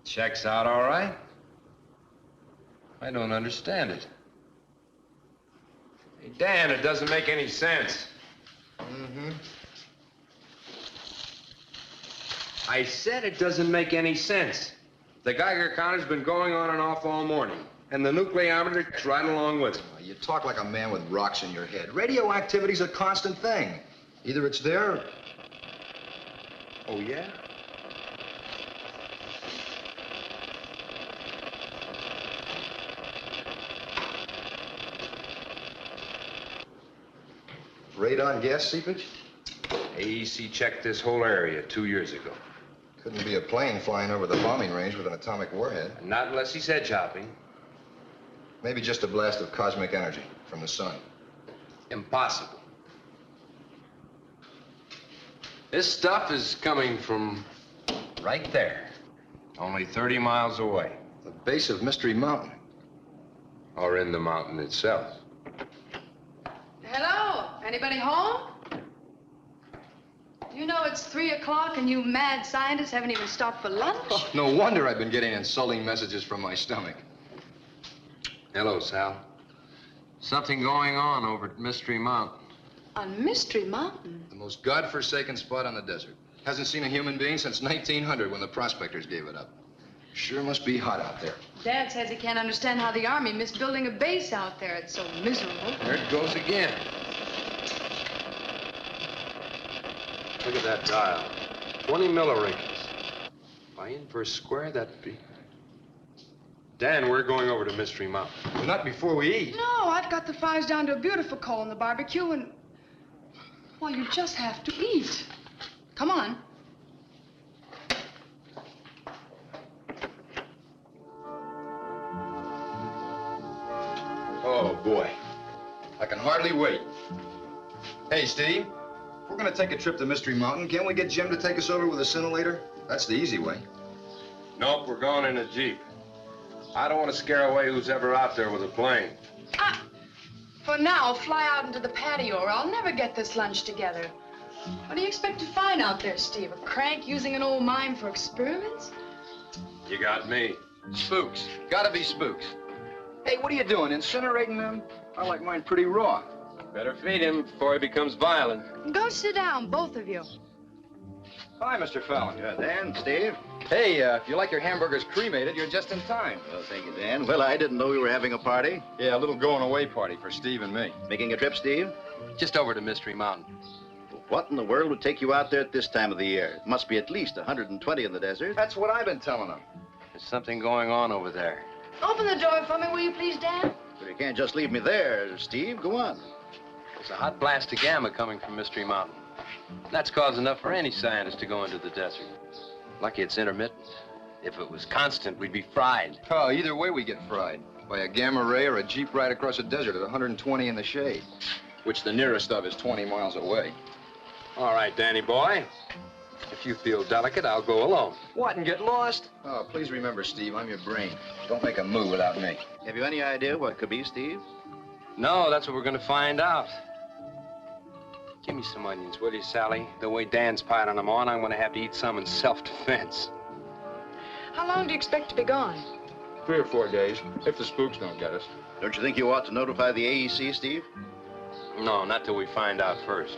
Checks out all right. I don't understand it. Hey, Dan, it doesn't make any sense. Mm-hmm. I said it doesn't make any sense. The Geiger counter's been going on and off all morning, and the nucleometer's right along with it. You talk like a man with rocks in your head. Radioactivity's a constant thing. Either it's there or... Oh, yeah? Radon gas seepage? AEC checked this whole area 2 years ago. Couldn't be a plane flying over the bombing range with an atomic warhead. Not unless he's hedge hopping. Maybe just a blast of cosmic energy from the sun. Impossible. This stuff is coming from right there, only 30 miles away. The base of Mystery Mountain. Or in the mountain itself. Hello? Anybody home? You know it's 3 o'clock and you mad scientists haven't even stopped for lunch? Oh, no wonder I've been getting insulting messages from my stomach. Hello, Sal. Something going on over at Mystery Mountain. On Mystery Mountain? The most godforsaken spot on the desert. Hasn't seen a human being since 1900 when the prospectors gave it up. Sure must be hot out there. Dad says he can't understand how the Army missed building a base out there. It's so miserable. There it goes again. Look at that dial. 20 milliradians. By inverse square, that'd be... Dan, we're going over to Mystery Mountain. Well, not before we eat. No, I've got the fires down to a beautiful coal in the barbecue and... Well, you just have to eat. Come on. Oh, boy. I can hardly wait. Hey, Steve. If we're going to take a trip to Mystery Mountain, can't we get Jim to take us over with a scintillator? That's the easy way. Nope, we're going in a Jeep. I don't want to scare away who's ever out there with a plane. For now, fly out into the patio or I'll never get this lunch together. What do you expect to find out there, Steve? A crank using an old mine for experiments? You got me. Spooks. Gotta be spooks. Hey, what are you doing, incinerating them? I like mine pretty raw. Better feed him before he becomes violent. Go sit down, both of you. Hi, Mr. Fallon. Dan, Steve. Hey, if you like your hamburgers cremated, you're just in time. Well, thank you, Dan. Well, I didn't know we were having a party. Yeah, a little going-away party for Steve and me. Making a trip, Steve? Just over to Mystery Mountain. What in the world would take you out there at this time of the year? It must be at least 120 in the desert. That's what I've been telling them. There's something going on over there. Open the door for me, will you please, Dan? Well, you can't just leave me there, Steve. Go on. There's a hot blast of gamma coming from Mystery Mountain. That's cause enough for any scientist to go into the desert. Lucky it's intermittent. If it was constant, we'd be fried. Oh, either way we get fried. By a gamma ray or a Jeep ride across a desert at 120 in the shade. Which the nearest of is 20 miles away. All right, Danny boy. If you feel delicate, I'll go alone. What, and get lost? Oh, please remember, Steve, I'm your brain. Don't make a move without me. Have you any idea what it could be, Steve? No, that's what we're going to find out. Give me some onions, will you, Sally? The way Dan's piling them on, I'm going to have to eat some in self-defense. How long do you expect to be gone? 3 or 4 days, if the spooks don't get us. Don't you think you ought to notify the AEC, Steve? No, not till we find out first.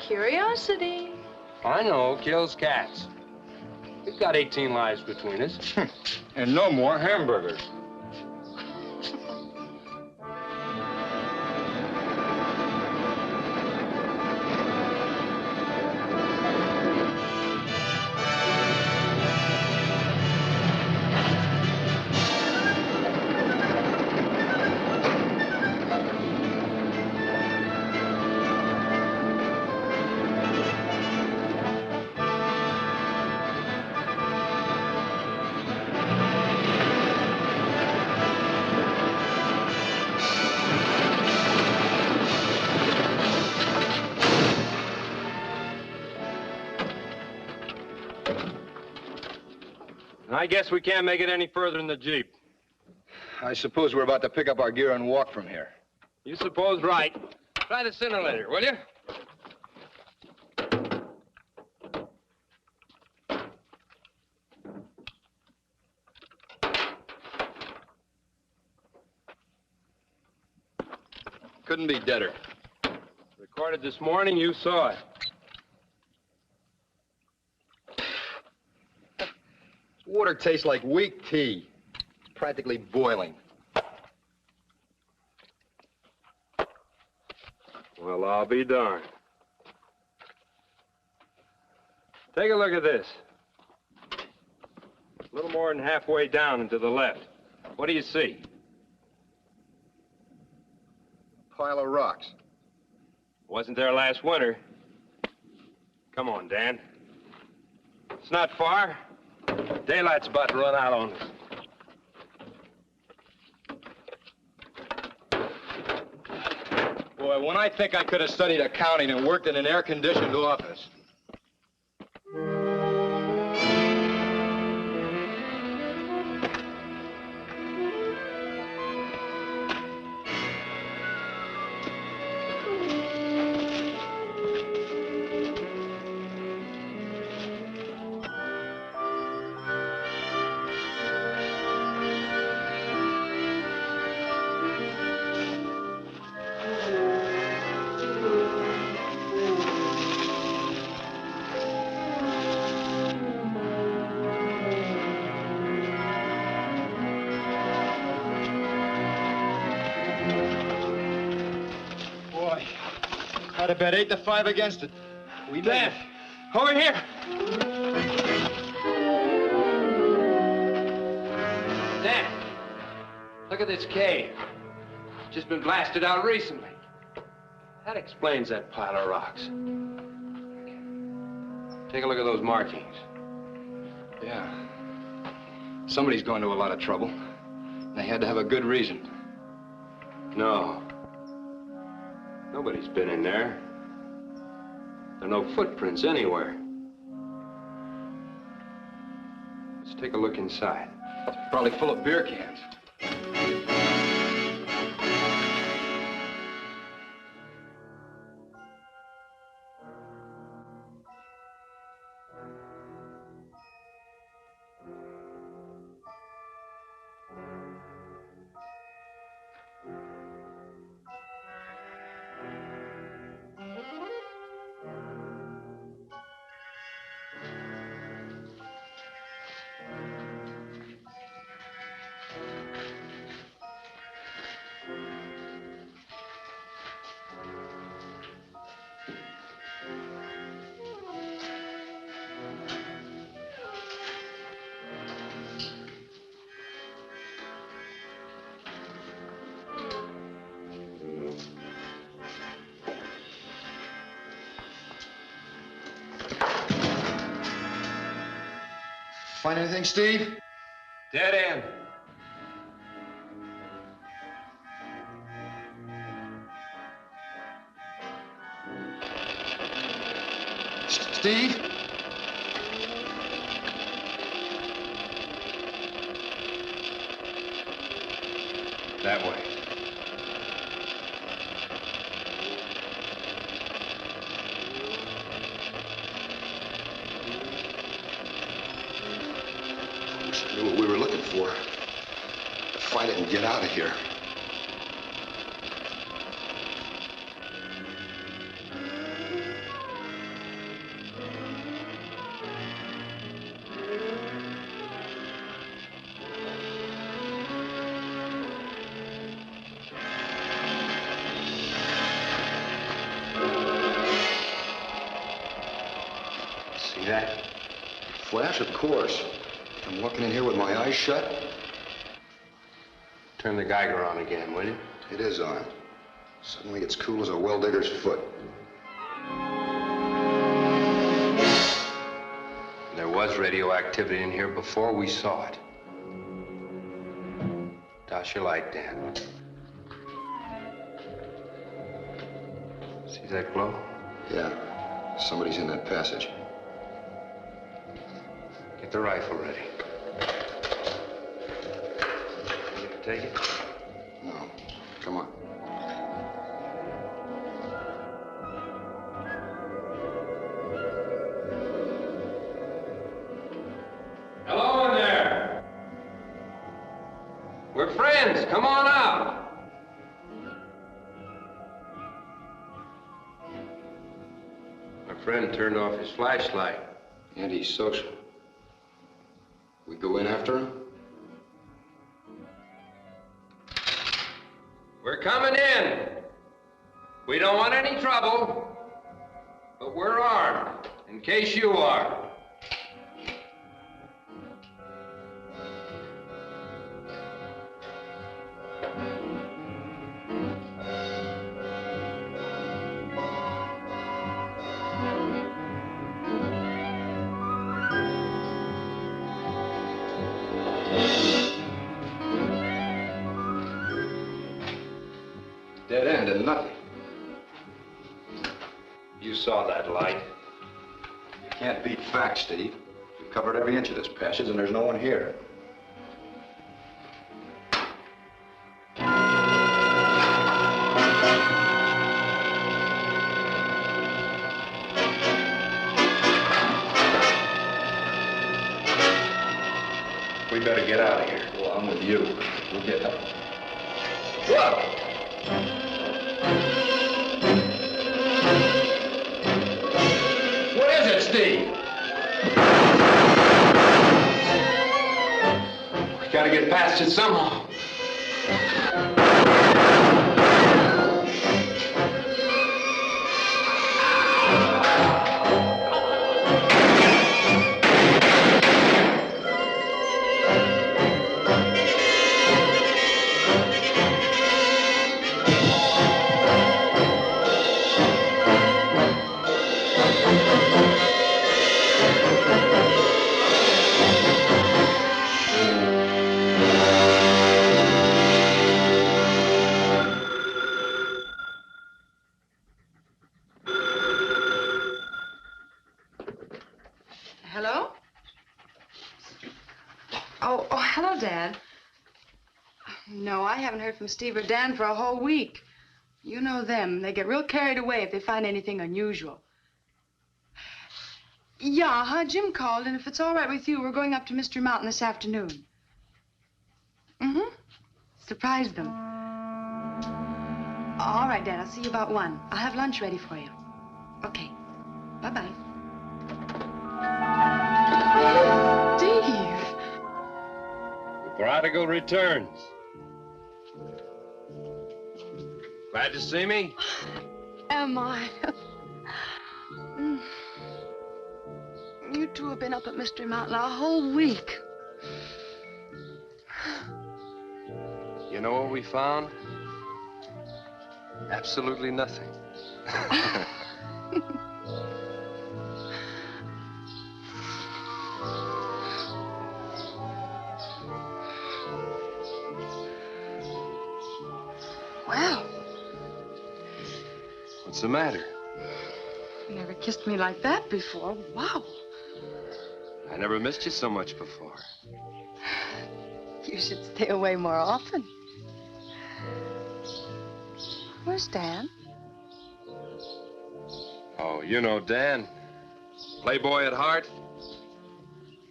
Curiosity. I know, kills cats. We've got 18 lives between us. And no more hamburgers. I guess we can't make it any further in the Jeep. I suppose we're about to pick up our gear and walk from here. You suppose right. Try the scintillator, will you? Couldn't be deader. Recorded this morning, you saw it. Water tastes like weak tea. It's practically boiling. Well, I'll be darned. Take a look at this. A little more than halfway down and to the left. What do you see? Pile of rocks. Wasn't there last winter. Come on, Dan. It's not far. Daylight's about to run out on us. Boy, when I think I could have studied accounting and worked in an air-conditioned office. I'd have bet 8-5 against it. We made it. Over here. Dan, look at this cave. Just been blasted out recently. That explains that pile of rocks. Take a look at those markings. Yeah. Somebody's going to a lot of trouble. They had to have a good reason. No. Nobody's been in there. There are no footprints anywhere. Let's take a look inside. Probably full of beer cans. Find anything, Steve? Dead end. Steve? That way. for. To fight it and get out of here. See that? Flash, of course. I'm walking in here with my eyes shut. Turn the Geiger on again, will you? It is on. Suddenly it's cool as a well-digger's foot. There was radioactivity in here before we saw it. Douse your light, Dan. See that glow? Yeah. Somebody's in that passage. Get the rifle ready. You gonna take it? No. Come on. Hello in there. We're friends. Come on out. My friend turned off his flashlight. Antisocial. We go in after him? We're coming in. We don't want any trouble, but we're armed, in case you are. Dead end and nothing. You saw that light. You can't beat facts, Steve. We've covered every inch of this passage and there's no one here. We better get out of here. Well, I'm with you. We'll get up. Look! What is it, Steve? We gotta get past it somehow. Hello? Oh, hello, Dad. No, I haven't heard from Steve or Dan for a whole week. You know them. They get real carried away if they find anything unusual. Yeah, Jim called, and if it's all right with you, we're going up to Mystery Mountain this afternoon. Mm-hmm. Surprise them. All right, Dad, I'll see you about 1. I'll have lunch ready for you. Okay. Bye-bye. Steve! The prodigal returns. Glad to see me? Am I? You two have been up at Mystery Mountain a whole week. You know what we found? Absolutely nothing. Well, What's the matter? you never kissed me like that before. Wow. I never missed you so much before. You should stay away more often. Where's Dan? Oh, you know Dan. Playboy at heart.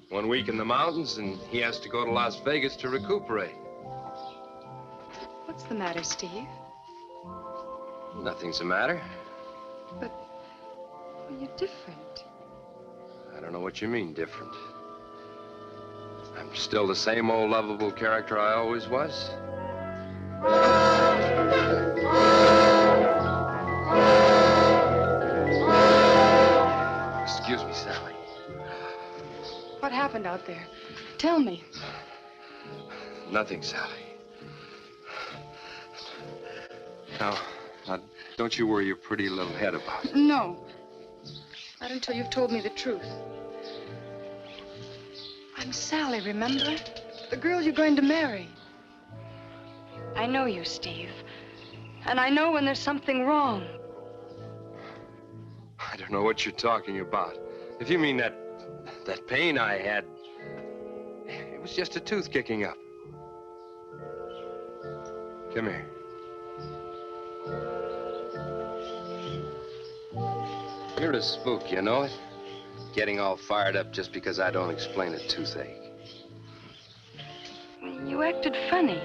1 week in the mountains, and he has to go to Las Vegas to recuperate. What's the matter, Steve? Nothing's the matter. But you're different. I don't know what you mean, different. I'm still the same old lovable character I always was. Excuse me, Sally. What happened out there? Tell me. Nothing, Sally. Now, don't you worry your pretty little head about it. No. Not until you've told me the truth. I'm Sally, remember? The girl you're going to marry. I know you, Steve. And I know when there's something wrong. I don't know what you're talking about. If you mean that pain I had, it was just a tooth kicking up. Come here. You're a spook, you know it? Getting all fired up just because I don't explain a toothache. You acted funny.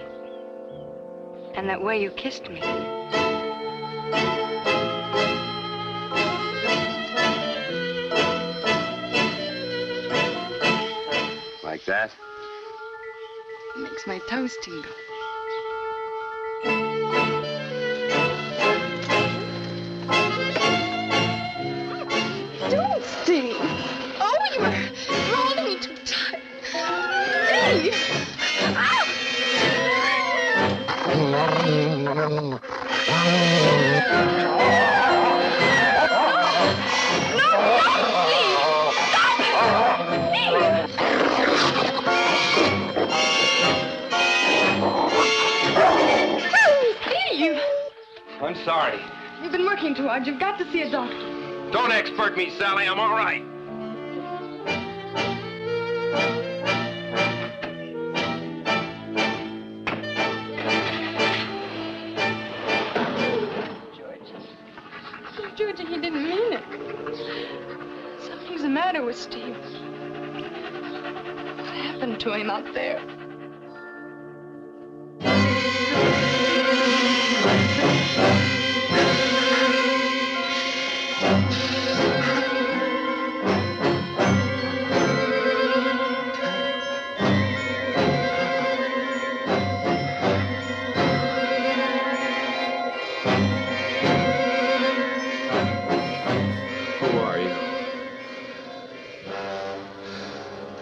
And that way you kissed me. Like that? It makes my toes tingle. Don't, Steve. Oh, you're holding me too tight. Steve! Ah! I'm sorry. You've been working too hard. You've got to see a doctor. Don't expert me, Sally. I'm all right. George, he didn't mean it. Something's the matter with Steve. What happened to him out there?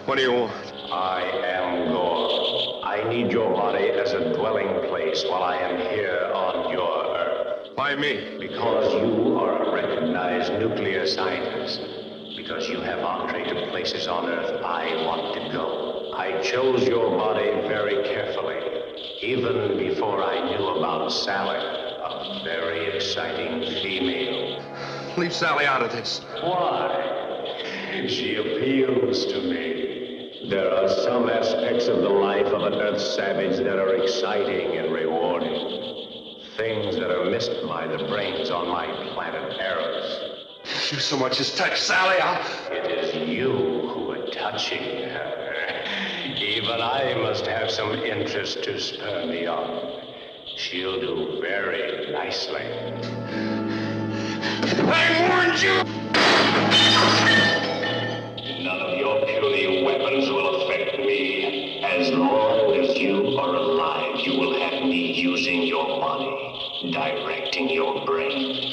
What do you want? I am Gore. I need your body as a dwelling place while I am here on your Earth. Why me? Because you are a recognized nuclear scientist. Because you have entree to places on Earth I want to go. I chose your body very carefully, even before I knew about Sally, a very exciting female. Leave Sally out of this. Why? She appeals to me. There are some aspects of the life of an Earth savage that are exciting and rewarding. Things that are missed by the brains on my planet Arous. If you so much as touch Sally, I'll... It is you who are touching her. Even I must have some interest to spur me on. She'll do very nicely. I warned you! None of your puny weapons will affect me. As long as you are alive, you will have me using your body, directing your brain,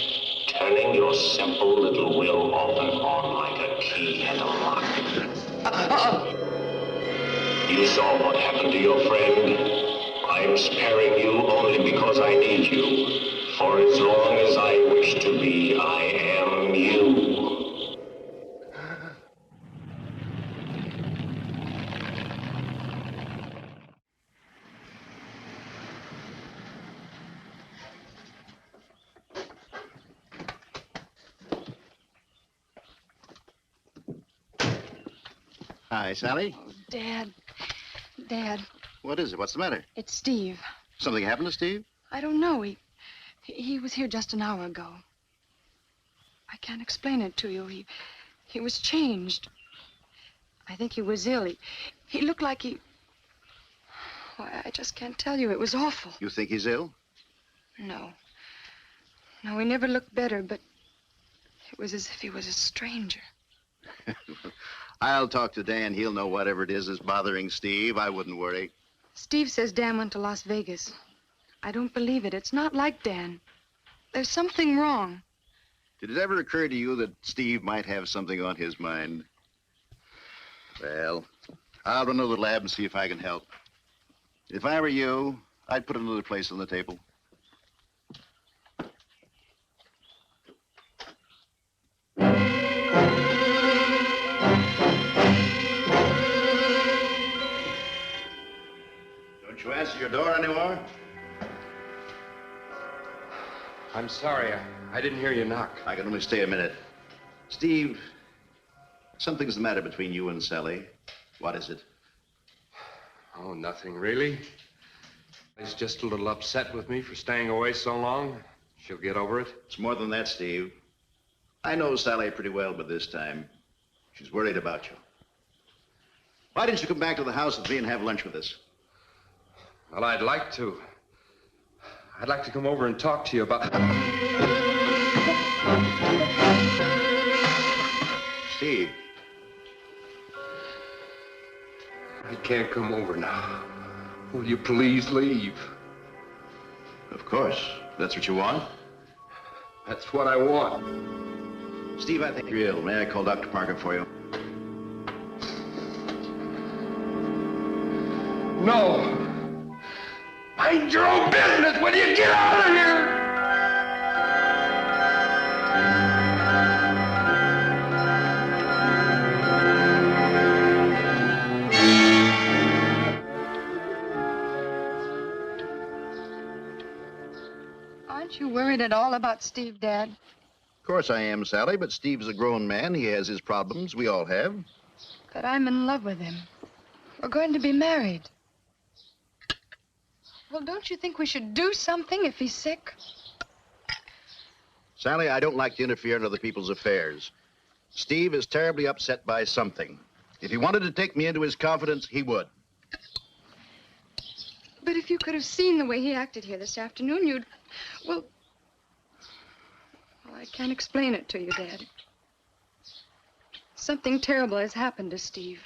turning your simple little will off and on like a key and a lock. You saw what happened to your friend. I'm sparing you only because I need you. For as long as I wish to be, I am you. Hi, Sally. Oh, Dad. Dad, What is it? What's the matter? it's Steve. Something happened to Steve? I don't know. He was here just an hour ago. I can't explain it to you. He was changed. I think he was ill. He looked like he... Why, I just can't tell you. It was awful. You think he's ill? No. No, he never looked better, but it was as if he was a stranger. I'll talk to Dan. He'll know whatever it is bothering Steve. I wouldn't worry. Steve says Dan went to Las Vegas. I don't believe it. It's not like Dan. There's something wrong. Did it ever occur to you that Steve might have something on his mind? Well, I'll run to the lab and see if I can help. If I were you, I'd put another place on the table. Don't you answer your door anymore? I'm sorry. I didn't hear you knock. I can only stay a minute. Steve, something's the matter between you and Sally. What is it? Oh, nothing really. She's just a little upset with me for staying away so long. She'll get over it. It's more than that, Steve. I know Sally pretty well by this time. She's worried about you. Why didn't you come back to the house with me and have lunch with us? Well, I'd like to. I'd like to come over and talk to you about... Steve. I can't come over now. Will you please leave? Of course. That's what you want? That's what I want. Steve, I think you're ill. May I call Dr. Parker for you? No. Mind your own business. Will you get out of here? Aren't you worried at all about Steve, Dad? Of course I am, Sally, but Steve's a grown man. He has his problems. We all have. But I'm in love with him. We're going to be married. Well, don't you think we should do something if he's sick? Sally, I don't like to interfere in other people's affairs. Steve is terribly upset by something. If he wanted to take me into his confidence, he would. But if you could have seen the way he acted here this afternoon, you'd... Well, I can't explain it to you, Dad. Something terrible has happened to Steve.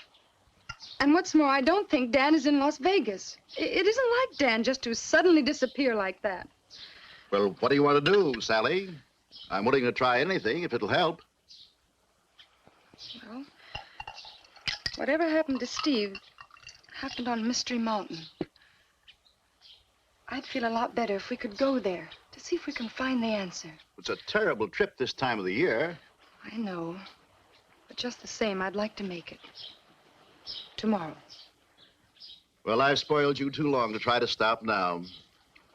And what's more, I don't think Dan is in Las Vegas. It isn't like Dan just to suddenly disappear like that. Well, what do you want to do, Sally? I'm willing to try anything if it'll help. Well, whatever happened to Steve happened on Mystery Mountain. I'd feel a lot better if we could go there to see if we can find the answer. It's a terrible trip this time of the year. I know. But just the same, I'd like to make it. Tomorrow. Well, I've spoiled you too long to try to stop now.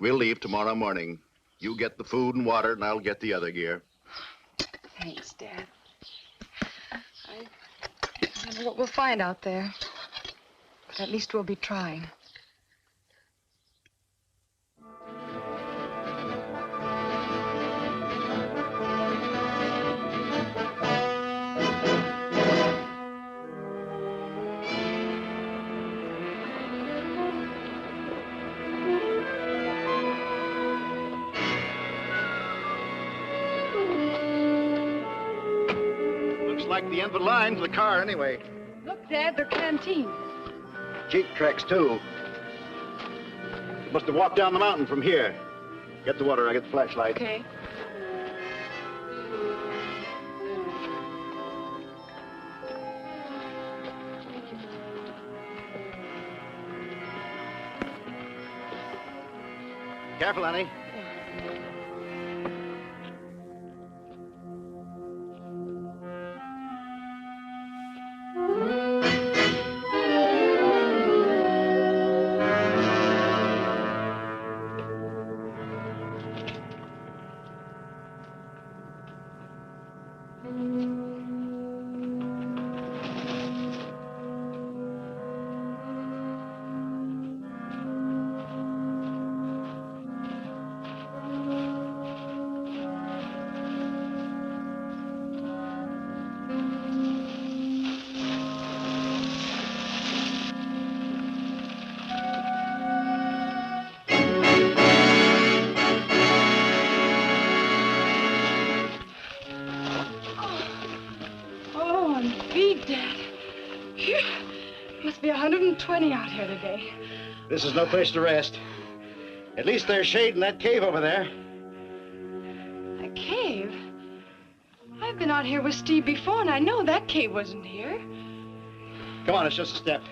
We'll leave tomorrow morning. You get the food and water, and I'll get the other gear. Thanks, Dad. I don't know what we'll find out there. But at least we'll be trying. Like the end of the line to the car, anyway. Look, Dad, their canteen. Jeep tracks, too. They must have walked down the mountain from here. Get the water, I get the flashlight. Okay. Careful, Annie. must be 120 out here today. This is no place to rest. At least there's shade in that cave over there. A cave? I've been out here with Steve before, and I know that cave wasn't here. Come on, it's just a step.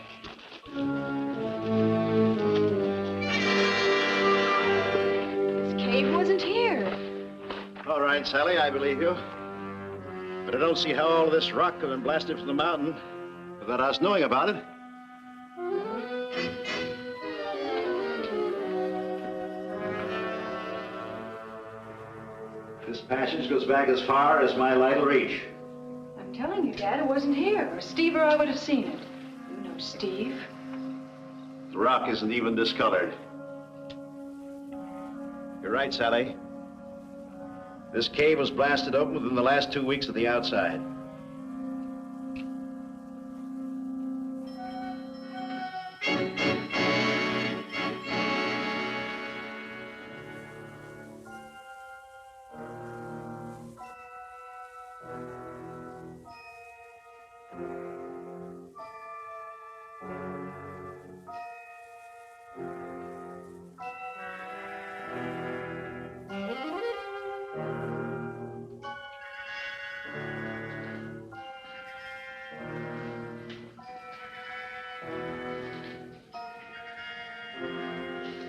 This cave wasn't here. All right, Sally, I believe you. But I don't see how all of this rock could have been blasted from the mountain without us knowing about it. This passage goes back as far as my light will reach. I'm telling you, Dad, it wasn't here. Or Steve or I would have seen it. You know Steve. The rock isn't even discolored. You're right, Sally. This cave was blasted open within the last 2 weeks at the outside.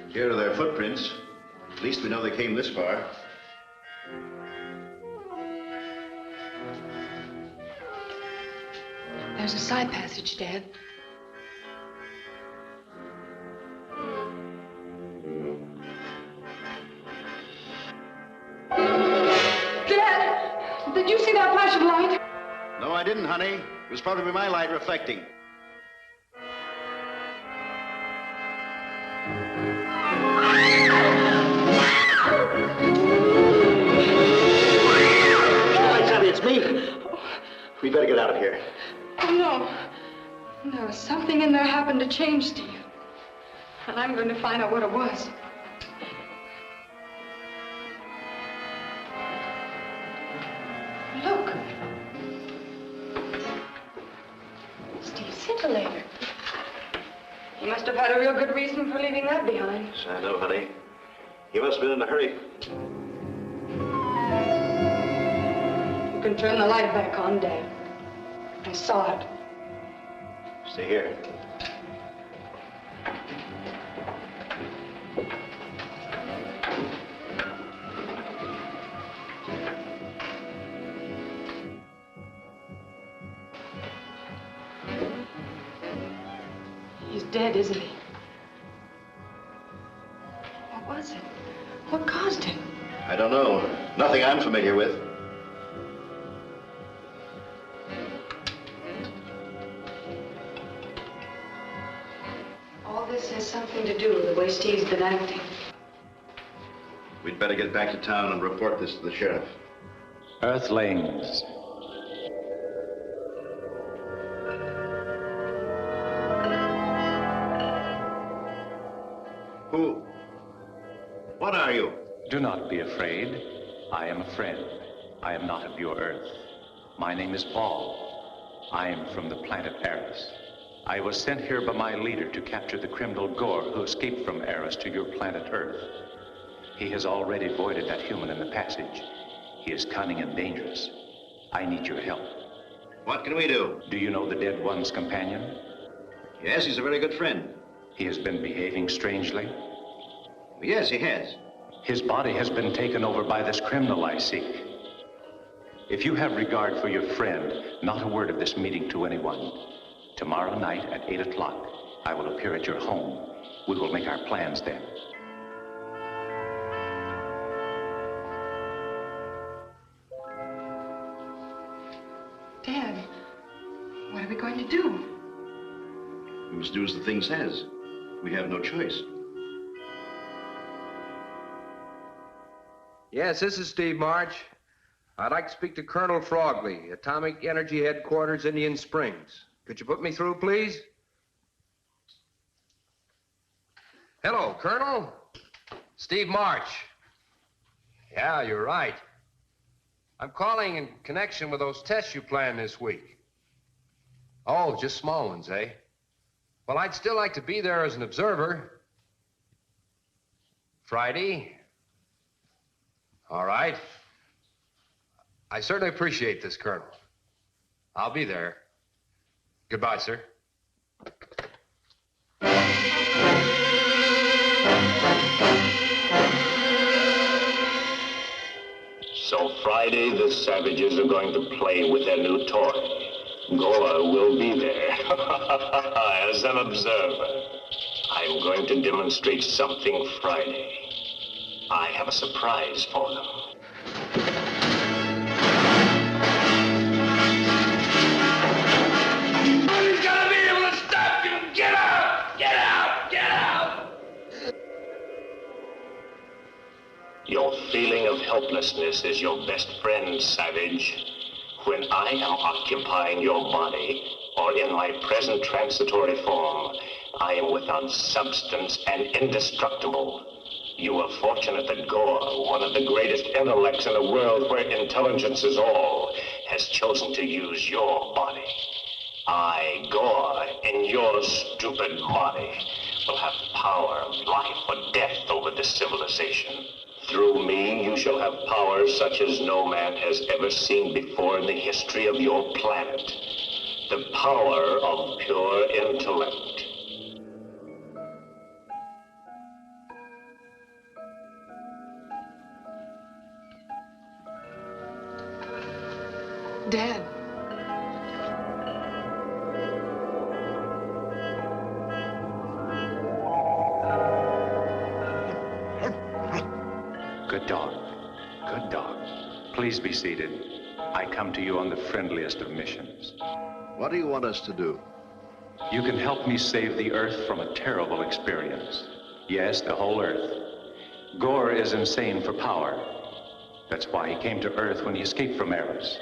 Here are their footprints. At least we know they came this far. There's a side passage, Dad. Dad! Did you see that flash of light? No, I didn't, honey. It was probably my light reflecting. It's me. We better get out of here. Oh, no. There was something in there happened to change Steve. And I'm going to find out what it was. Look. Steve's scintillator. He must have had a real good reason for leaving that behind. Yes, I know, honey. He must have been in a hurry. You can turn the light back on, Dad. I saw it. Stay here. He's dead, isn't he? What was it? What caused it? I don't know. Nothing I'm familiar with. All this has something to do with the way Steve's been acting. We'd better get back to town and report this to the sheriff. Earthlings. Who? What are you? Do not be afraid. I am a friend. I am not of your Earth. My name is Paul. I am from the planet Arous. I was sent here by my leader to capture the criminal Gore who escaped from Arous to your planet Earth. He has already voided that human in the passage. He is cunning and dangerous. I need your help. What can we do? Do you know the dead one's companion? Yes, he's a very good friend. He has been behaving strangely. Yes, he has. His body has been taken over by this criminal I seek. If you have regard for your friend, not a word of this meeting to anyone. Tomorrow night at 8 o'clock, I will appear at your home. We will make our plans then. Dad, what are we going to do? We must do as the thing says. We have no choice. Yes, this is Steve March. I'd like to speak to Colonel Frogley, Atomic Energy Headquarters, Indian Springs. Could you put me through, please? Hello, Colonel. Steve March. Yeah, you're right. I'm calling in connection with those tests you planned this week. Oh, just small ones, eh? Well, I'd still like to be there as an observer. Friday? All right. I certainly appreciate this, Colonel. I'll be there. Goodbye, sir. So Friday, the savages are going to play with their new toy. Gore will be there as an observer. I'm going to demonstrate something Friday. I have a surprise for them. Nobody's gonna be able to stop you! Get out! Get out! Get out! Your feeling of helplessness is your best friend, savage. When I am occupying your body, or in my present transitory form, I am without substance and indestructible. You are fortunate that Gore, one of the greatest intellects in a world where intelligence is all, has chosen to use your body. I, Gore, in your stupid body, will have power of life or death over this civilization. Through me, you shall have power such as no man has ever seen before in the history of your planet. The power of pure intellect. Dad. Good dog. Good dog. Please be seated. I come to you on the friendliest of missions. What do you want us to do? You can help me save the Earth from a terrible experience. Yes, the whole Earth. Gore is insane for power. That's why he came to Earth when he escaped from Arous.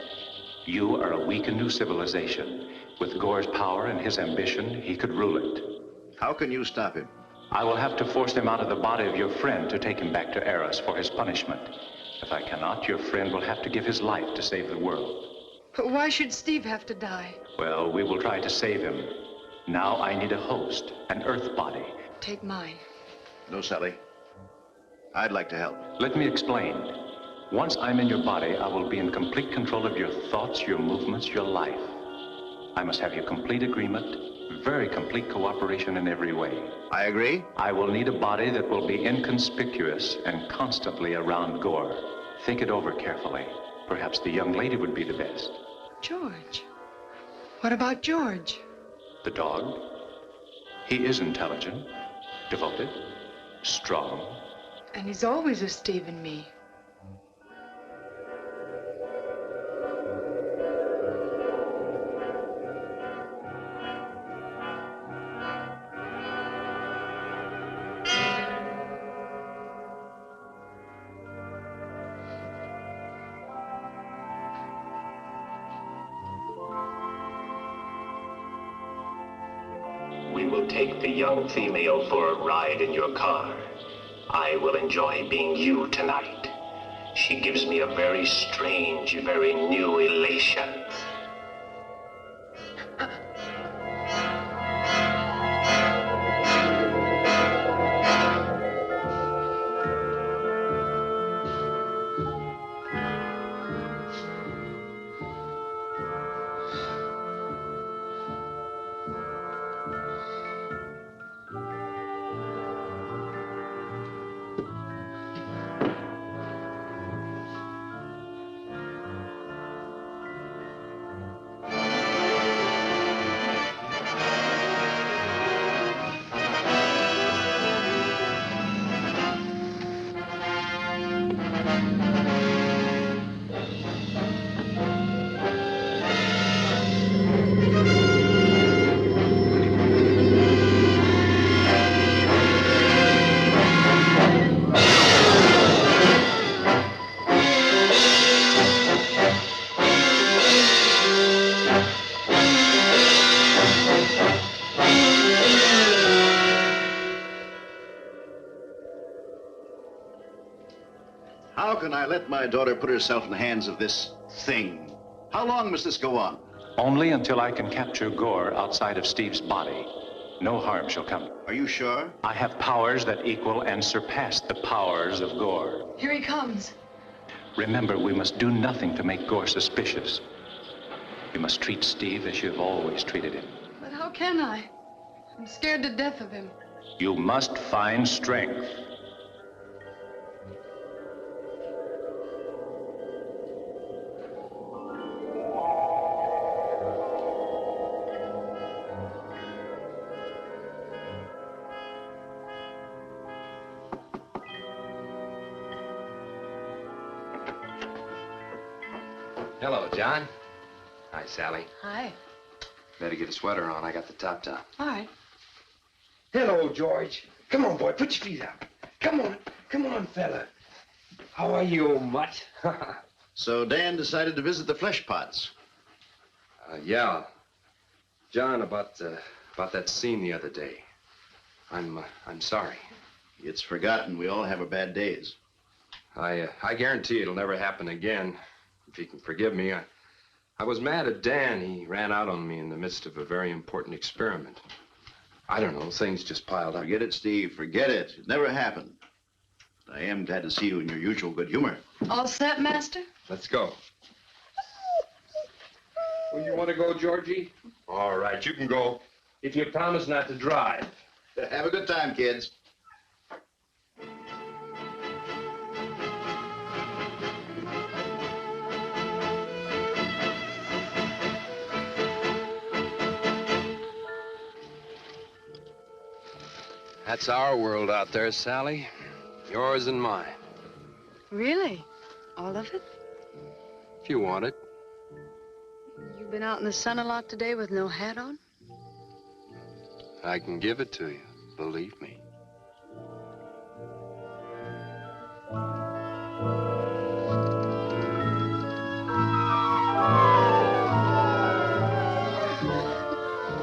You are a weak and new civilization. With Gore's power and his ambition, he could rule it. How can you stop him? I will have to force him out of the body of your friend to take him back to Arous for his punishment. If I cannot, your friend will have to give his life to save the world. But why should Steve have to die? Well, we will try to save him. Now I need a host, an Earth body. Take mine. No, Sally. I'd like to help. Let me explain. Once I'm in your body, I will be in complete control of your thoughts, your movements, your life. I must have your complete agreement, very complete cooperation in every way. I agree. I will need a body that will be inconspicuous and constantly around Gore. Think it over carefully. Perhaps the young lady would be the best. George. What about George? The dog. He is intelligent, devoted, strong. And he's always with Steve and me. We will take the young female for a ride in your car. I will enjoy being you tonight. She gives me a very strange, very new elation. How can I let my daughter put herself in the hands of this thing? How long must this go on? Only until I can capture Gore outside of Steve's body. No harm shall come. Are you sure? I have powers that equal and surpass the powers of Gore. Here he comes. Remember, we must do nothing to make Gore suspicious. You must treat Steve as you've always treated him. But how can I? I'm scared to death of him. You must find strength. Hello, John. Hi, Sally. Hi. Better get a sweater on. I got the top down. All right. Hello, George. Come on, boy, put your feet up. Come on, fella. How are you, old mutt? So Dan decided to visit the flesh pots. Yeah. John, about that scene the other day. I'm sorry. It's forgotten. We all have our bad days. I guarantee it'll never happen again. If you can forgive me, I was mad at Dan. He ran out on me in the midst of a very important experiment. I don't know, things just piled up. Forget it, Steve. Forget it. It never happened. I am glad to see you in your usual good humor. All set, Master? Let's go. Well, you want to go, Georgie? All right, you can go. If you promise not to drive. Have a good time, kids. That's our world out there, Sally. Yours and mine. Really? All of it? If you want it. You've been out in the sun a lot today with no hat on? I can give it to you, believe me.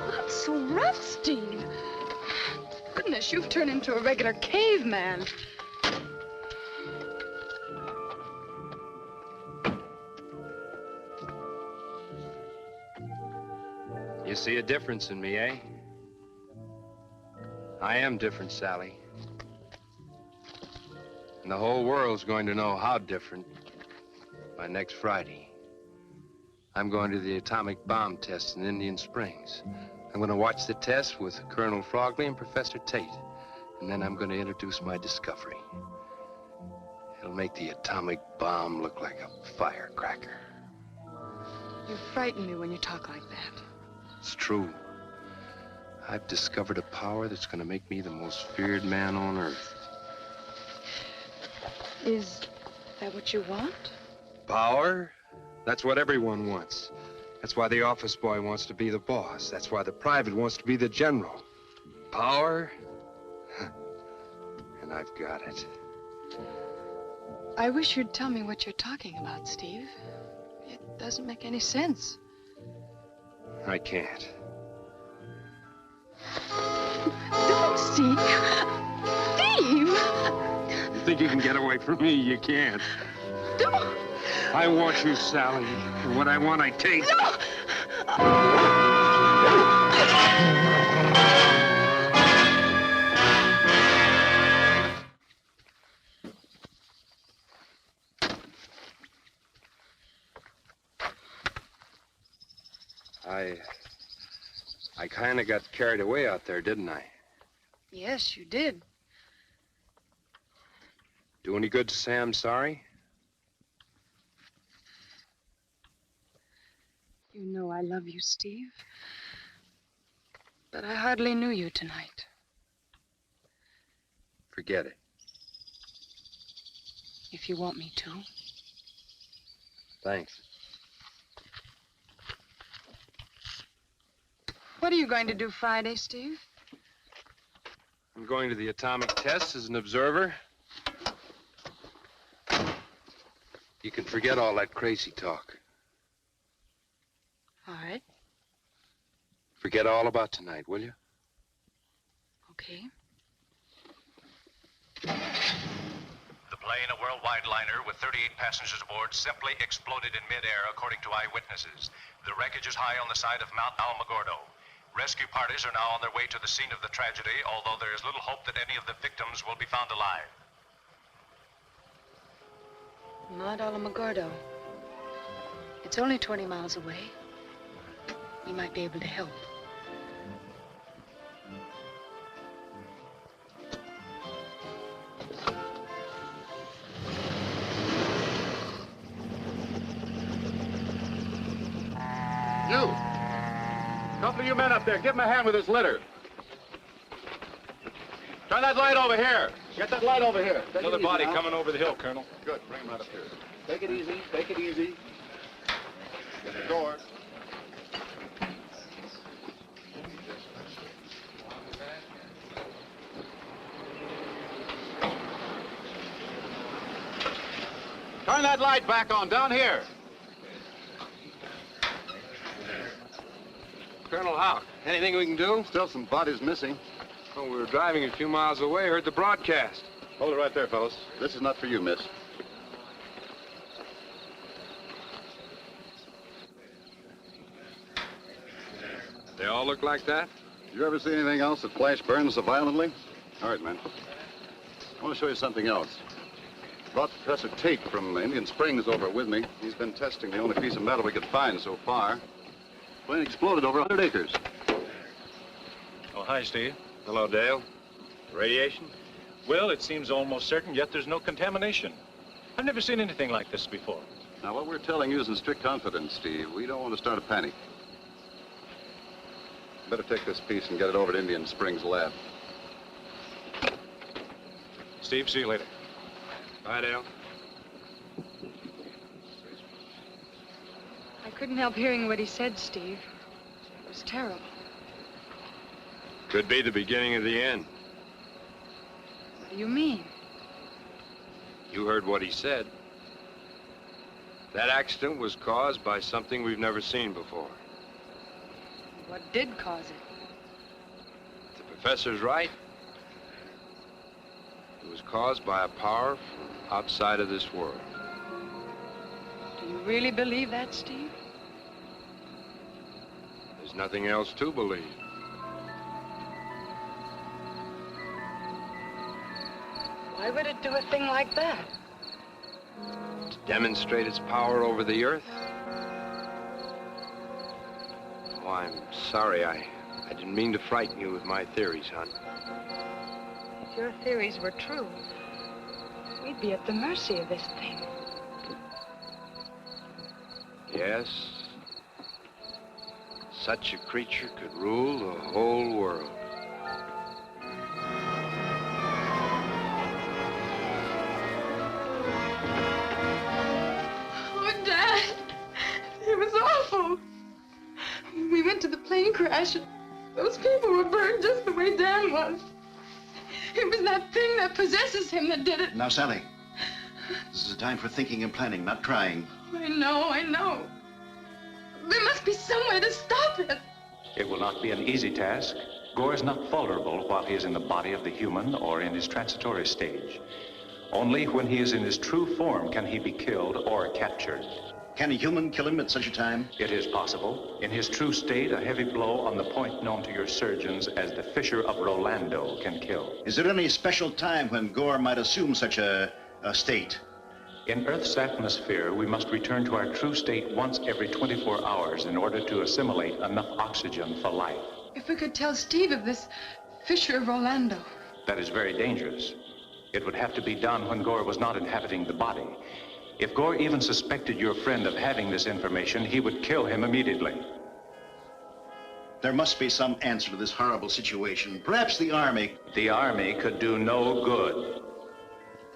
Not so rough, Steve. Goodness, you've turned into a regular caveman. You see a difference in me, eh? I am different, Sally. And the whole world's going to know how different by next Friday. I'm going to the atomic bomb test in Indian Springs. I'm going to watch the test with Colonel Frogley and Professor Tate. And then I'm going to introduce my discovery. It'll make the atomic bomb look like a firecracker. You frighten me when you talk like that. It's true. I've discovered a power that's going to make me the most feared man on Earth. Is that what you want? Power? That's what everyone wants. That's why the office boy wants to be the boss. That's why the private wants to be the general. Power? And I've got it. I wish you'd tell me what you're talking about, Steve. It doesn't make any sense. I can't. Don't, Steve. Steve! You think you can get away from me? You can't. Don't! I want you, Sally. And what I want, I take. No! I kind of got carried away out there, didn't I? Yes, you did. Do any good to say I'm sorry? You know I love you, Steve. But I hardly knew you tonight. Forget it. If you want me to. Thanks. What are you going to do Friday, Steve? I'm going to the atomic test as an observer. You can forget all that crazy talk. All right. Forget all about tonight, will you? Okay. The plane, a worldwide liner with 38 passengers aboard, simply exploded in midair, according to eyewitnesses. The wreckage is high on the side of Mount Alamogordo. Rescue parties are now on their way to the scene of the tragedy, although there is little hope that any of the victims will be found alive. Mount Alamogordo. It's only 20 miles away. You might be able to help. You! Couple of you men up there, give him a hand with his litter. Turn that light over here. Get that light over here. Another body coming over the hill, Colonel. Good, bring him right up here. Take it easy, take it easy. Get the door. Turn that light back on, down here. Colonel Houck, anything we can do? Still some bodies missing. Oh, we were driving a few miles away, heard the broadcast. Hold it right there, fellas. This is not for you, miss. They all look like that? You ever see anything else that flash burns so violently? All right, man. I want to show you something else. Brought Professor Tate from Indian Springs over with me. He's been testing the only piece of metal we could find so far. Plane exploded over 100 acres. Oh, hi, Steve. Hello, Dale. Radiation? Well, it seems almost certain, yet there's no contamination. I've never seen anything like this before. Now, what we're telling you is in strict confidence, Steve. We don't want to start a panic. Better take this piece and get it over to Indian Springs lab. Steve, see you later. Bye, Dale. I couldn't help hearing what he said, Steve. It was terrible. Could be the beginning of the end. What do you mean? You heard what he said. That accident was caused by something we've never seen before. What did cause it? The professor's right. It was caused by a power from outside of this world. Do you really believe that, Steve? There's nothing else to believe. Why would it do a thing like that? To demonstrate its power over the earth. Oh, I'm sorry. I didn't mean to frighten you with my theories, hon. If your theories were true, we'd be at the mercy of this thing. Yes. Such a creature could rule the whole world. Oh, Dad, it was awful. We went to the plane crash, and those people were burned just the way Dan was. It was that thing that possesses him that did it. Now, Sally, this is a time for thinking and planning, not trying. I know. There must be some way to stop it. It will not be an easy task. Gore is not vulnerable while he is in the body of the human or in his transitory stage. Only when he is in his true form can he be killed or captured. Can a human kill him at such a time? It is possible. In his true state, a heavy blow on the point known to your surgeons as the fissure of Rolando can kill. Is there any special time when Gore might assume such a state? In Earth's atmosphere, we must return to our true state once every 24 hours in order to assimilate enough oxygen for life. If we could tell Steve of this fissure of Rolando. That is very dangerous. It would have to be done when Gore was not inhabiting the body. If Gore even suspected your friend of having this information, he would kill him immediately. There must be some answer to this horrible situation. Perhaps the Army. The Army could do no good.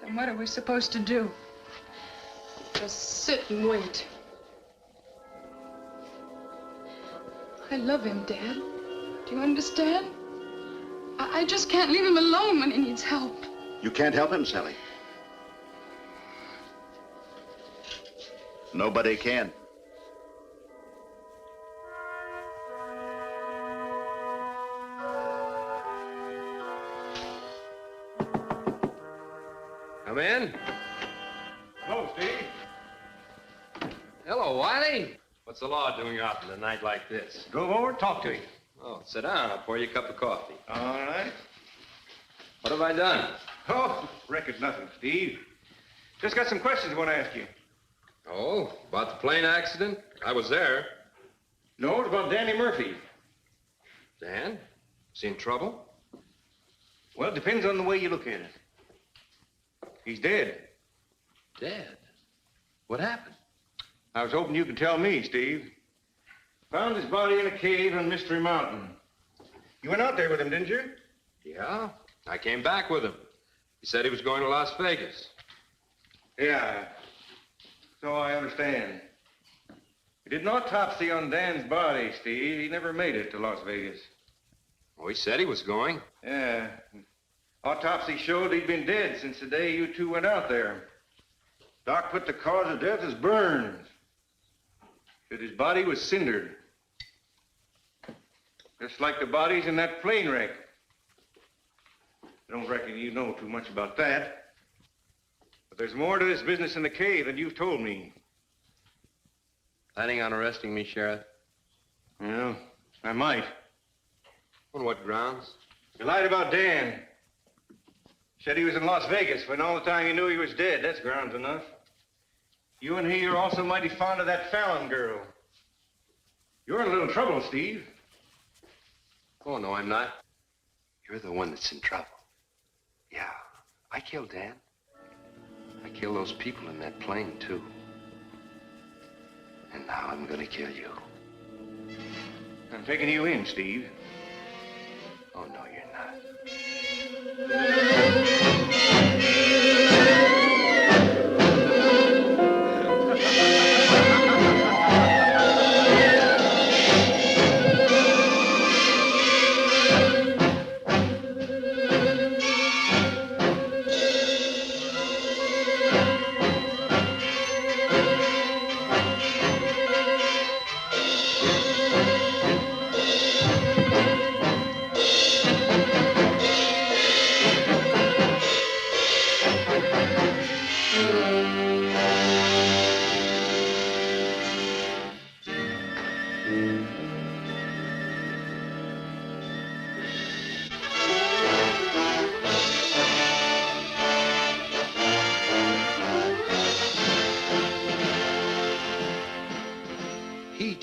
Then what are we supposed to do? Just sit and wait. I love him, Dad. Do you understand? I just can't leave him alone when he needs help. You can't help him, Sally. Nobody can. Come in. Hello, Steve. Hello, Wiley. What's the law doing out in a night like this? Go over and talk to him. Oh, sit down. I'll pour you a cup of coffee. All right. What have I done? Oh, record nothing, Steve. Just got some questions I want to ask you. Oh, about the plane accident? I was there. No, it's about Danny Murphy. Dan? Is he in trouble? Well, it depends on the way you look at it. He's dead. Dead? What happened? I was hoping you could tell me, Steve. Found his body in a cave on Mystery Mountain. You went out there with him, didn't you? Yeah, I came back with him. He said he was going to Las Vegas. Yeah, so I understand. You did an autopsy on Dan's body, Steve. He never made it to Las Vegas. Oh, he said he was going. Yeah. Autopsy showed he'd been dead since the day you two went out there. Doc put the cause of death as burns. Said his body was cindered. Just like the bodies in that plane wreck. I don't reckon you know too much about that. But there's more to this business in the cave than you've told me. Planning on arresting me, Sheriff? Well, I might. On what grounds? You lied about Dan. Said he was in Las Vegas when all the time you knew he was dead. That's grounds enough. You and he are also mighty fond of that Fallon girl. You're in a little trouble, Steve. Oh, no, I'm not. You're the one that's in trouble. Yeah, I killed Dan. I killed those people in that plane, too. And now I'm gonna kill you. I'm taking you in, Steve. Oh, no, you're not.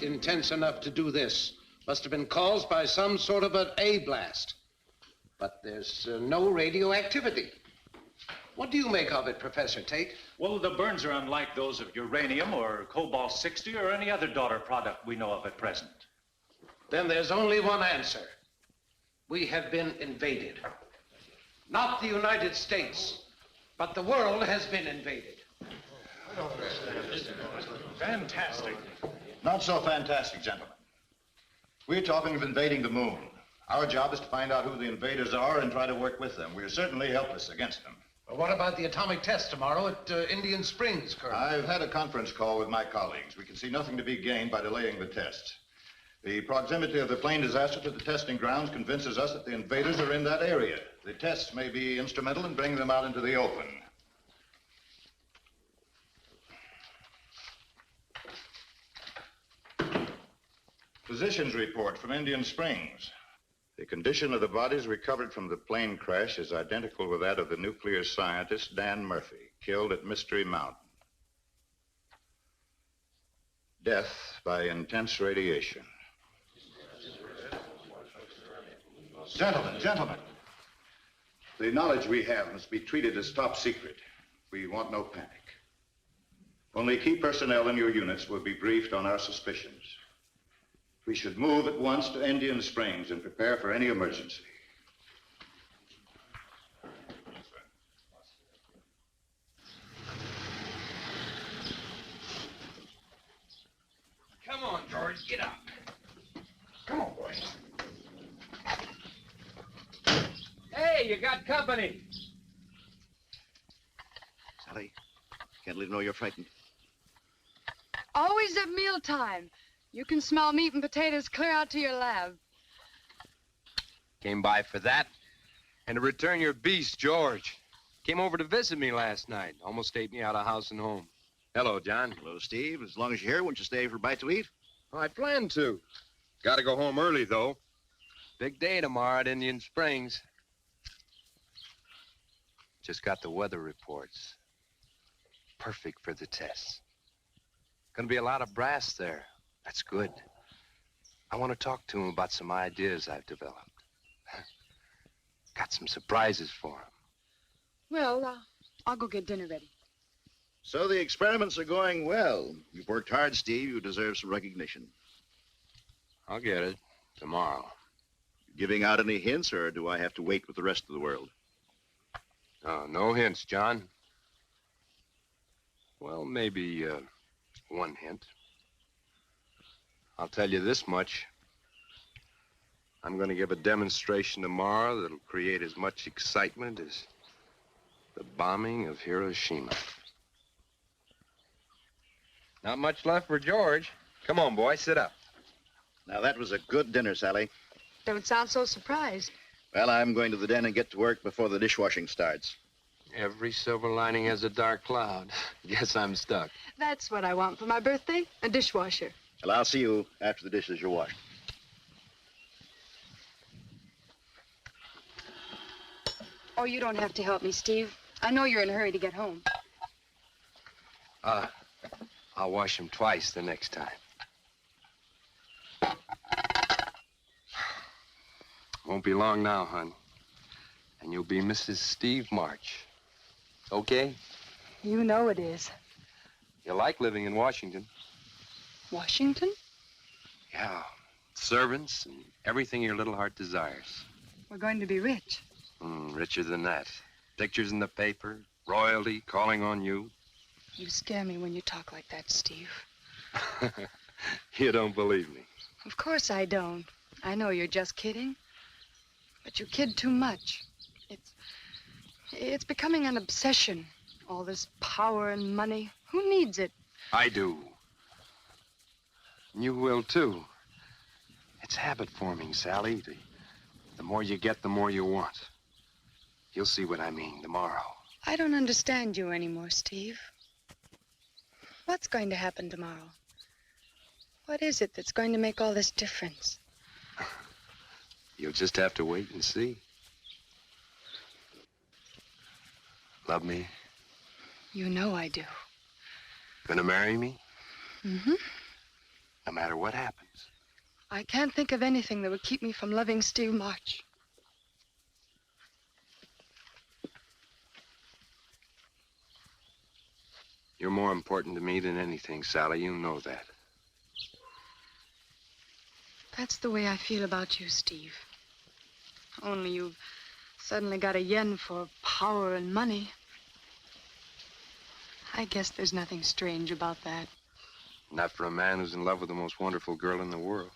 Intense enough to do this. Must have been caused by some sort of an A blast. But there's no radioactivity. What do you make of it, Professor Tate? Well, the burns are unlike those of uranium or cobalt-60 or any other daughter product we know of at present. Then there's only one answer. We have been invaded. Not the United States, but the world has been invaded. Fantastic. Not so fantastic, gentlemen. We're talking of invading the moon. Our job is to find out who the invaders are and try to work with them. We're certainly helpless against them. Well, what about the atomic test tomorrow at Indian Springs, Colonel? I've had a conference call with my colleagues. We can see nothing to be gained by delaying the test. The proximity of the plane disaster to the testing grounds convinces us that the invaders are in that area. The tests may be instrumental in bringing them out into the open. Physician's report from Indian Springs. The condition of the bodies recovered from the plane crash is identical with that of the nuclear scientist Dan Murphy, killed at Mystery Mountain. Death by intense radiation. Gentlemen. The knowledge we have must be treated as top secret. We want no panic. Only key personnel in your units will be briefed on our suspicions. We should move at once to Indian Springs and prepare for any emergency. Come on, George, get up. Come on, boy. Hey, you got company. Sally, can't let him know you're frightened. Always at mealtime. You can smell meat and potatoes clear out to your lab. Came by for that and to return your beast, George. Came over to visit me last night. Almost ate me out of house and home. Hello, John. Hello, Steve. As long as you're here, won't you stay for a bite to eat? Oh, I planned to. Got to go home early, though. Big day tomorrow at Indian Springs. Just got the weather reports. Perfect for the tests. Gonna be a lot of brass there. That's good. I want to talk to him about some ideas I've developed. Got some surprises for him. Well, I'll go get dinner ready. So the experiments are going well. You've worked hard, Steve. You deserve some recognition. I'll get it tomorrow. Giving out any hints, or do I have to wait with the rest of the world? Oh, no hints, John. Well, maybe one hint. I'll tell you this much. I'm going to give a demonstration tomorrow that'll create as much excitement as the bombing of Hiroshima. Not much left for George. Come on, boy, sit up. Now, that was a good dinner, Sally. Don't sound so surprised. Well, I'm going to the den and get to work before the dishwashing starts. Every silver lining has a dark cloud. Guess I'm stuck. That's what I want for my birthday, a dishwasher. Well, I'll see you after the dishes are washed. Oh, you don't have to help me, Steve. I know you're in a hurry to get home. I'll wash them twice the next time. Won't be long now, hon. And you'll be Mrs. Steve March. Okay? You know it is. You like living in Washington? Washington? Yeah. Servants and everything your little heart desires. We're going to be rich. Richer than that. Pictures in the paper, royalty calling on you. You scare me when you talk like that, Steve. You don't believe me. Of course I don't. I know you're just kidding. But you kid too much. It's becoming an obsession. All this power and money. Who needs it? I do. And you will, too. It's habit forming, Sally. The more you get, the more you want. You'll see what I mean tomorrow. I don't understand you anymore, Steve. What's going to happen tomorrow? What is it that's going to make all this difference? You'll just have to wait and see. Love me? You know I do. Gonna marry me? Mm-hmm. No matter what happens. I can't think of anything that would keep me from loving Steve March. You're more important to me than anything, Sally. You know that. That's the way I feel about you, Steve. Only you've suddenly got a yen for power and money. I guess there's nothing strange about that. Not for a man who's in love with the most wonderful girl in the world.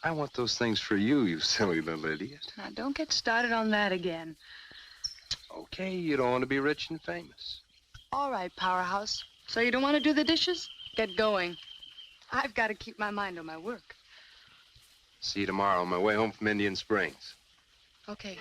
I want those things for you, you silly little idiot. Now, don't get started on that again. Okay, you don't want to be rich and famous. All right, Powerhouse. So you don't want to do the dishes? Get going. I've got to keep my mind on my work. See you tomorrow on my way home from Indian Springs. Okay.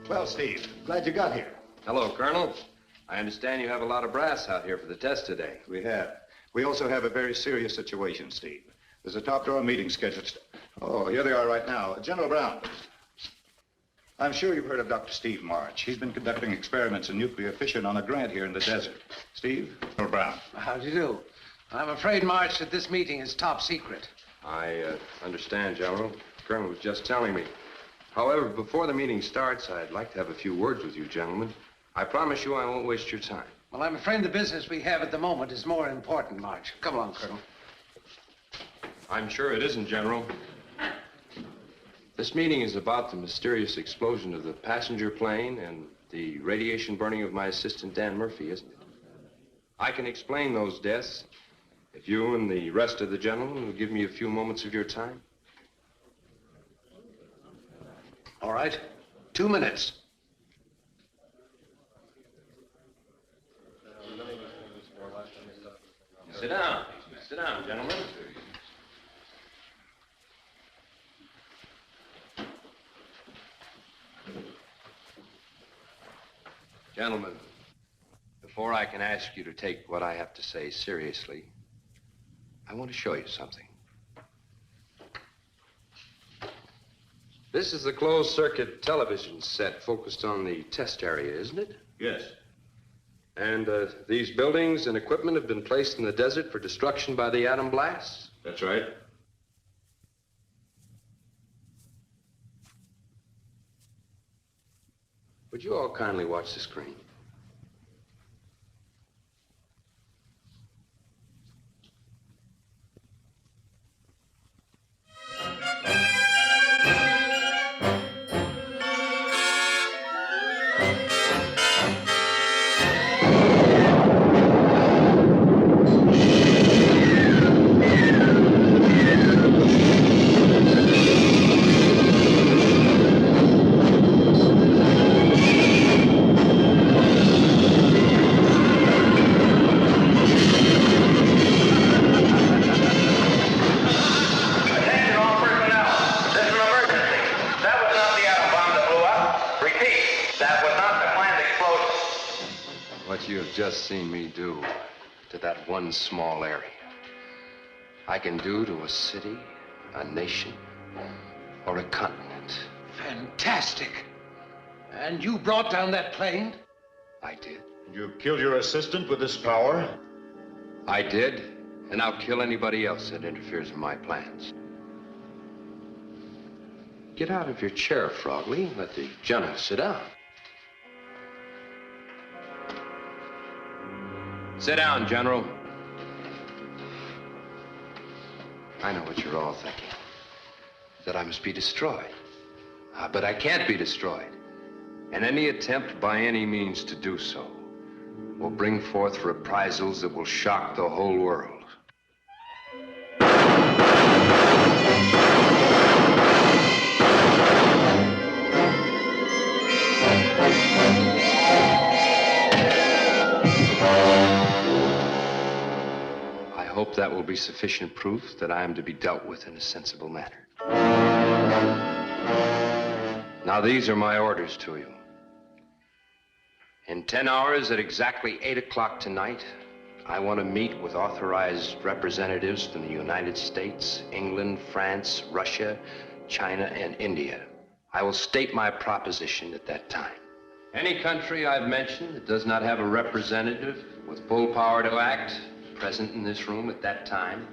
Well, Steve, glad you got here. Hello, Colonel. I understand you have a lot of brass out here for the test today. We have. We also have a very serious situation, Steve. There's a top-drawer meeting scheduled. Oh, here they are right now. General Browne. I'm sure you've heard of Dr. Steve March. He's been conducting experiments in nuclear fission on a grant here in the desert. Steve, General Browne. How do you do? I'm afraid, March, that this meeting is top secret. I understand, General. The Colonel was just telling me. However, before the meeting starts, I'd like to have a few words with you, gentlemen. I promise you I won't waste your time. Well, I'm afraid the business we have at the moment is more important, March. Come along, Colonel. I'm sure it isn't, General. This meeting is about the mysterious explosion of the passenger plane and the radiation burning of my assistant, Dan Murphy, isn't it? I can explain those deaths if you and the rest of the gentlemen will give me a few moments of your time. All right. 2 minutes. Sit down. Sit down, gentlemen. Gentlemen, before I can ask you to take what I have to say seriously, I want to show you something. This is the closed-circuit television set focused on the test area, isn't it? Yes. And these buildings and equipment have been placed in the desert for destruction by the atom blast? That's right. Would you all kindly watch the screen? Just seen me do to that one small area, I can do to a city, a nation, or a continent. Fantastic. And you brought down that plane? I did. You killed your assistant with this power? I did, and I'll kill anybody else that interferes in my plans. Get out of your chair, Frogley, and let the general sit down. Sit down, General. I know what you're all thinking. That I must be destroyed. But I can't be destroyed. And any attempt by any means to do so will bring forth reprisals that will shock the whole world. I hope that will be sufficient proof that I am to be dealt with in a sensible manner. Now, these are my orders to you. In 10 hours at exactly 8 o'clock tonight, I want to meet with authorized representatives from the United States, England, France, Russia, China, and India. I will state my proposition at that time. Any country I've mentioned that does not have a representative with full power to act present in this room at that time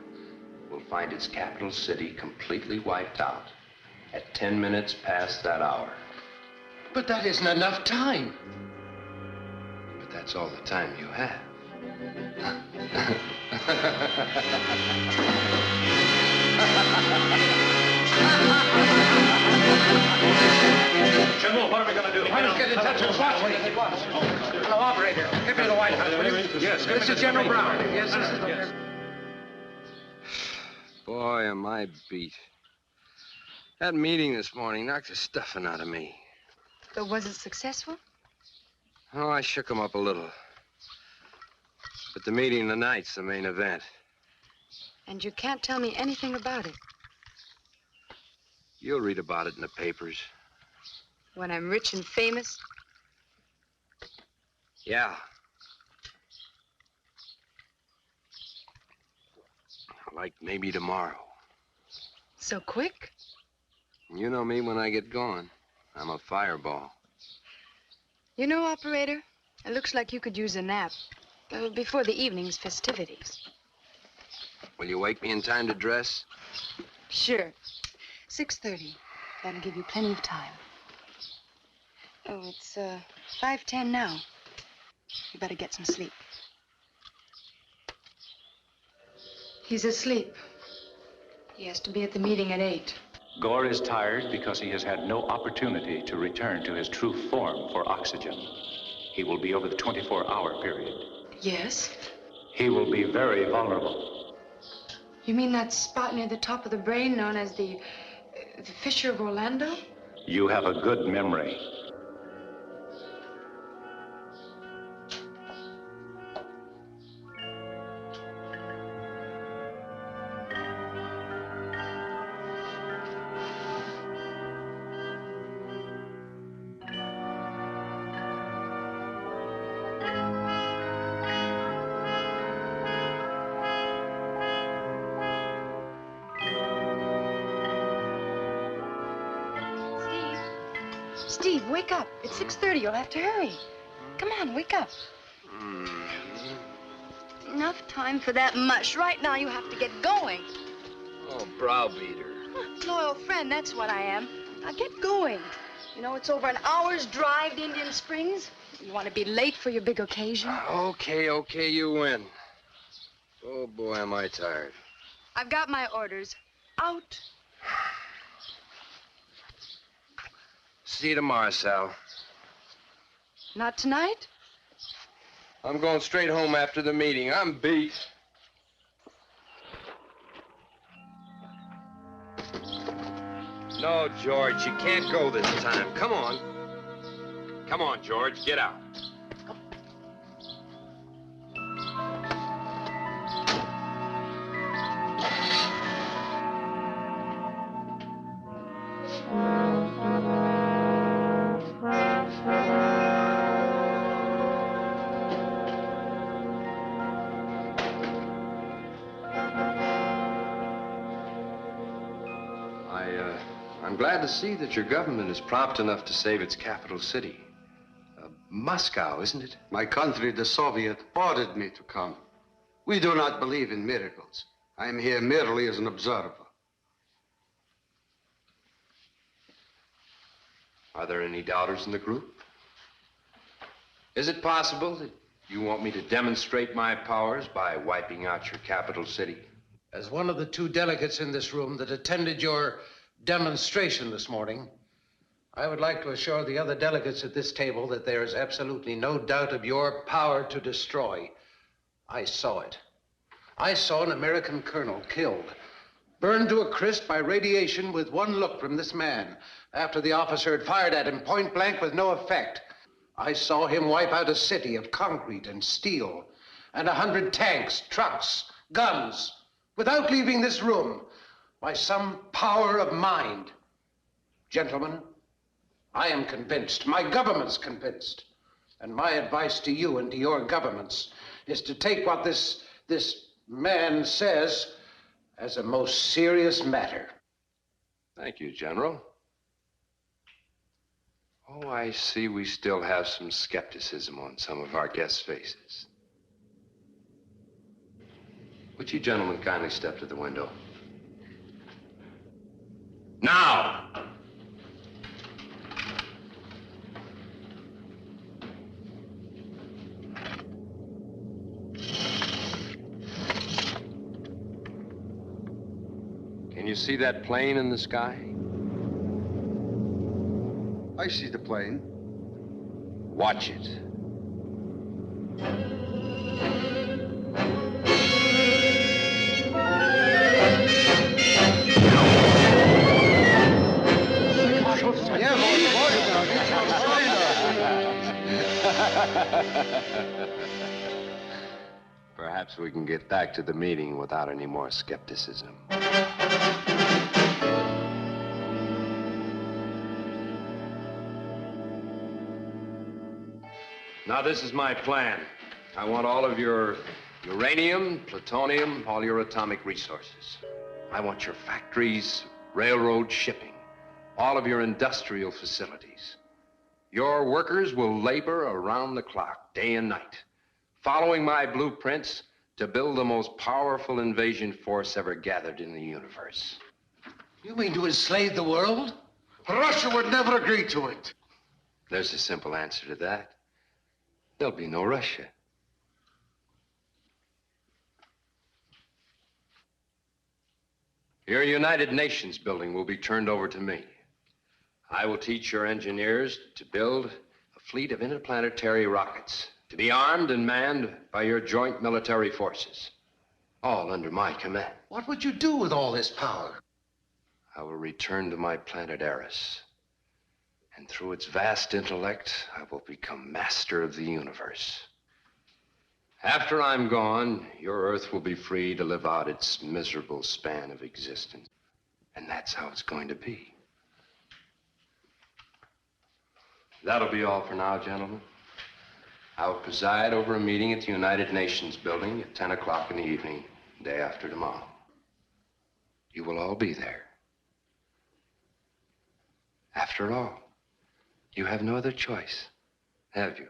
will find its capital city completely wiped out at 10 minutes past that hour. But that isn't enough time. But that's all the time you have. General, what are we going to do? I must get in touch with Washington at once. Hello, operator. Get me to the White House, will you? Yes, this is General Browne. Yes, this is yes. Boy, am I beat. That meeting this morning knocked the stuffing out of me. But was it successful? Oh, I shook him up a little. But the meeting tonight's the main event. And you can't tell me anything about it. You'll read about it in the papers. When I'm rich and famous? Yeah. Like maybe tomorrow. So quick? You know me when I get going. I'm a fireball. You know, operator, it looks like you could use a nap before the evening's festivities. Will you wake me in time to dress? Sure. 6:30. That'll give you plenty of time. Oh, it's 5:10 now. You better get some sleep. He's asleep. He has to be at the meeting at 8. Gore is tired because he has had no opportunity to return to his true form for oxygen. He will be over the 24-hour period. Yes? He will be very vulnerable. You mean that spot near the top of the brain known as the fissure of Orlando? You have a good memory. Steve, wake up. It's 6:30. You'll have to hurry. Come on, wake up. Enough time for that mush. Right now, you have to get going. Oh, browbeater. Loyal friend, that's what I am. Now get going. You know, it's over an hour's drive to Indian Springs. You want to be late for your big occasion? Okay, you win. Oh, boy, am I tired. I've got my orders. Out. See you tomorrow, Sal. Not tonight? I'm going straight home after the meeting. I'm beat. No, George, you can't go this time. Come on. Come on, George, get out. I'm glad to see that your government is prompt enough to save its capital city. Moscow, isn't it? My country, the Soviet, ordered me to come. We do not believe in miracles. I am here merely as an observer. Are there any doubters in the group? Is it possible that you want me to demonstrate my powers by wiping out your capital city? As one of the two delegates in this room that attended your demonstration this morning, I would like to assure the other delegates at this table that there is absolutely no doubt of your power to destroy. I saw it. I saw an American colonel killed, burned to a crisp by radiation with one look from this man after the officer had fired at him point blank with no effect. I saw him wipe out a city of concrete and steel and 100 tanks, trucks, guns, without leaving this room, by some power of mind. Gentlemen, I am convinced, my government's convinced, and my advice to you and to your governments is to take what this man says as a most serious matter. Thank you, General. Oh, I see we still have some skepticism on some of our guests' faces. Would you gentlemen kindly step to the window? Now! Can you see that plane in the sky? I see the plane. Watch it. Perhaps we can get back to the meeting without any more skepticism. Now, this is my plan. I want all of your uranium, plutonium, all your atomic resources. I want your factories, railroad, shipping, all of your industrial facilities. Your workers will labor around the clock, day and night, following my blueprints to build the most powerful invasion force ever gathered in the universe. You mean to enslave the world? Russia would never agree to it. There's a simple answer to that. There'll be no Russia. Your United Nations building will be turned over to me. I will teach your engineers to build a fleet of interplanetary rockets to be armed and manned by your joint military forces, all under my command. What would you do with all this power? I will return to my planet Arous, and through its vast intellect, I will become master of the universe. After I'm gone, your Earth will be free to live out its miserable span of existence. And that's how it's going to be. That'll be all for now, gentlemen. I will preside over a meeting at the United Nations building at 10 o'clock in the evening, day after tomorrow. You will all be there. After all, You have no other choice, have you?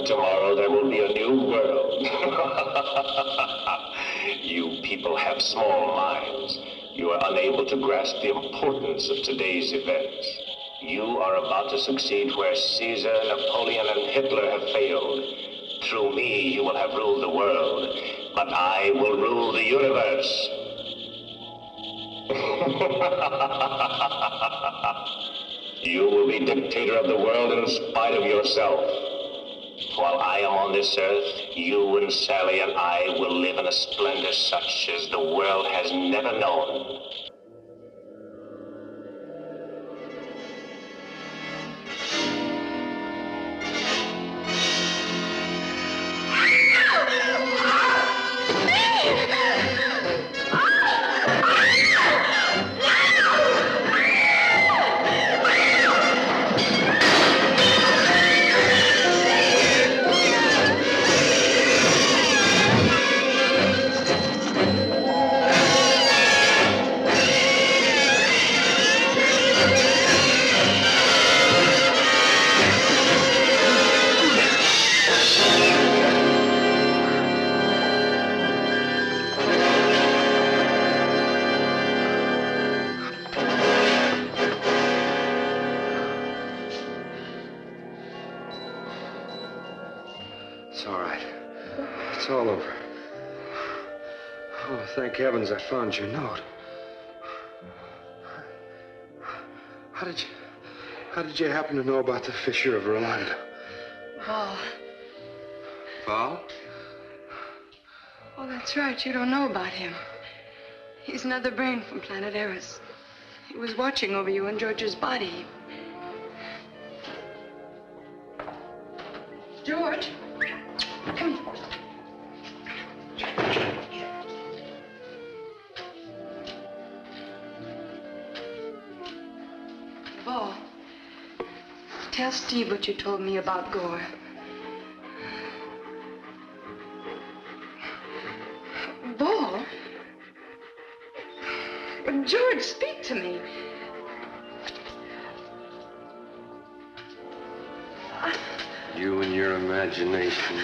Tomorrow there will be a new world. You people have small minds. You are unable to grasp the importance of today's events. You are about to succeed where Caesar, Napoleon, and Hitler have failed. Through me, you will have ruled the world, but I will rule the universe. You will be dictator of the world in spite of yourself. While I am on this earth, you and Sally and I will live in a splendor such as the world has never known. Thank heavens I found your note. How did you happen to know about the fissure of Rolando? Paul. Paul? Oh, that's right. You don't know about him. He's another brain from Planet Arous. He was watching over you and George's body. George, come here. Paul, tell Steve what you told me about Gore. Paul? George, speak to me. You and your imagination.